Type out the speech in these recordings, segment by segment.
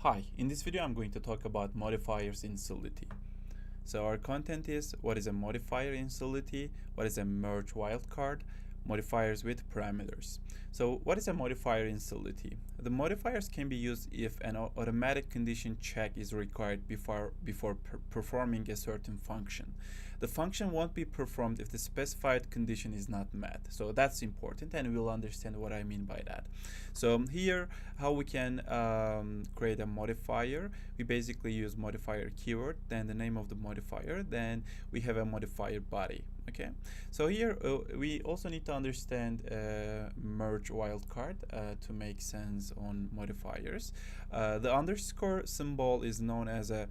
Hi, in this video I'm going to talk about modifiers in Solidity. So our content is what is a modifier in Solidity, what is a merge wildcard, modifiers with parameters. So what is a modifier in Solidity? The modifiers can be used if an automatic condition check is required before performing a certain function. The function won't be performed if the specified condition is not met. So that's important, and we'll understand what I mean by that. So here, how we can create a modifier. We basically use modifier keyword, then the name of the modifier, then we have a modifier body. Okay, so here we also need to understand merge wildcard to make sense on modifiers. The underscore symbol is known as a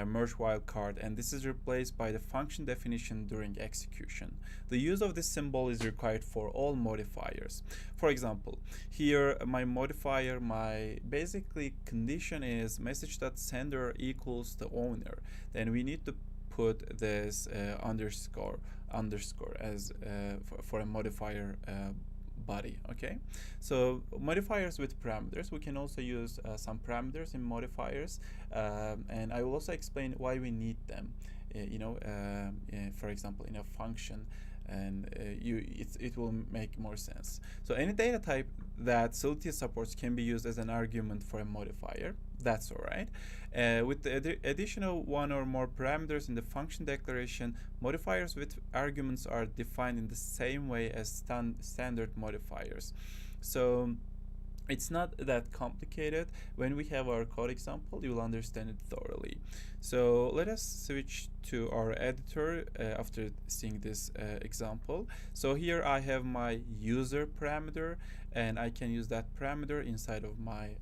merge wildcard, and this is replaced by the function definition during execution. The use of this symbol is required for all modifiers. For example, here my modifier, my basically condition is message.sender equals the owner. Then we need to put this underscore as for a modifier body. Okay, so modifiers with parameters, we can also use some parameters in modifiers, and I will also explain why we need them, for example in a function, and it will make more sense. So any data type that Solidity supports can be used as an argument for a modifier. That's all right. With the additional one or more parameters in the function declaration, modifiers with arguments are defined in the same way as standard modifiers. So it's not that complicated. When we have our code example, you will understand it thoroughly. So let us switch to our editor after seeing this example. So here I have my user parameter, and I can use that parameter inside of my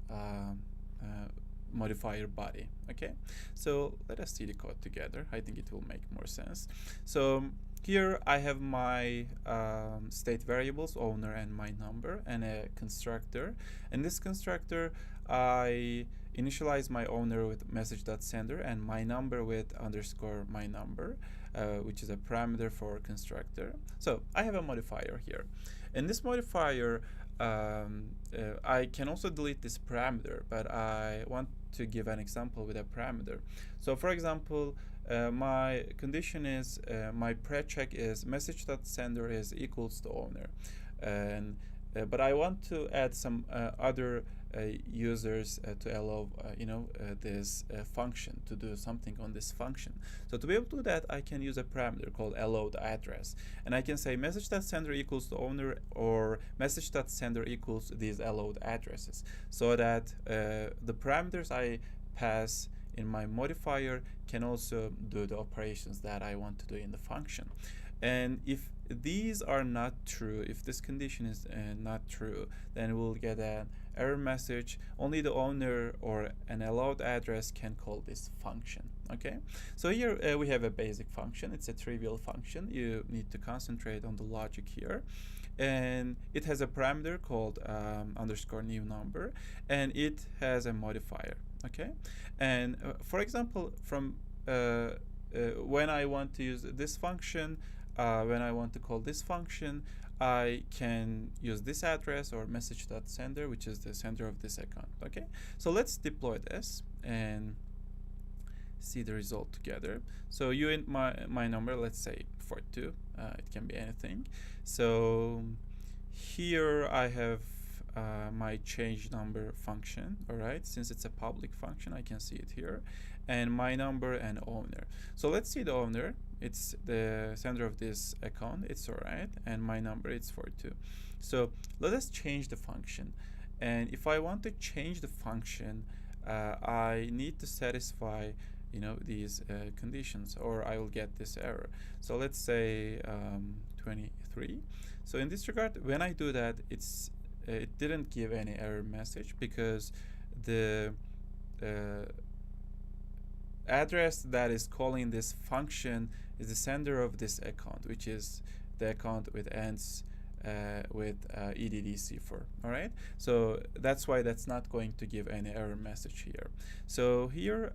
modifier body. Okay, so let us see the code together. I think it will make more sense. So here I have my state variables, owner and my number, and a constructor. In this constructor, I initialize my owner with message.sender and my number with underscore my number, which is a parameter for constructor. So I have a modifier here. In this modifier, I can also delete this parameter, but I want to give an example with a parameter. So for example, my condition is my pre-check is message.sender is equals to owner, and but I want to add some other users to allow this function to do something on this function. So to be able to do that, I can use a parameter called allowed address, and I can say message.sender equals to owner or message.sender equals these allowed addresses, so that the parameters I pass in my modifier can also do the operations that I want to do in the function. And if these are not true, if this condition is not true, then we'll get an error message. Only the owner or an allowed address can call this function. Okay, so here we have a basic function. It's a trivial function. You need to concentrate on the logic here, and it has a parameter called underscore new number, and it has a modifier. Okay, and for example, from when I want to use this function, when I want to call this function, I can use this address or message.sender, which is the sender of this account. Okay, so let's deploy this and see the result together. So you int my number, let's say 42. It can be anything. So here I have my change number function. All right, since it's a public function, I can see it here, and my number and owner. So let's see the owner. It's the sender of this account. It's all right, and my number, it's 42. So let us change the function, and if I want to change the function, I need to satisfy these conditions, or I will get this error. So let's say 23. So in this regard, when I do that, it didn't give any error message because the address that is calling this function is the sender of this account, which is the account with ends with EDDC4. All right, so that's why that's not going to give any error message here. So here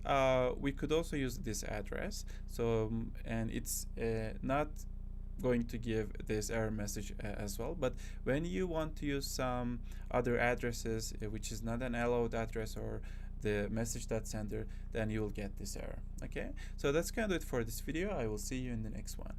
we could also use this address. So and it's not going to give this error message as well. But when you want to use some other addresses, which is not an allowed address or the message.sender, then you will get this error. Okay, so that's kind of it for this video. I will see you in the next one.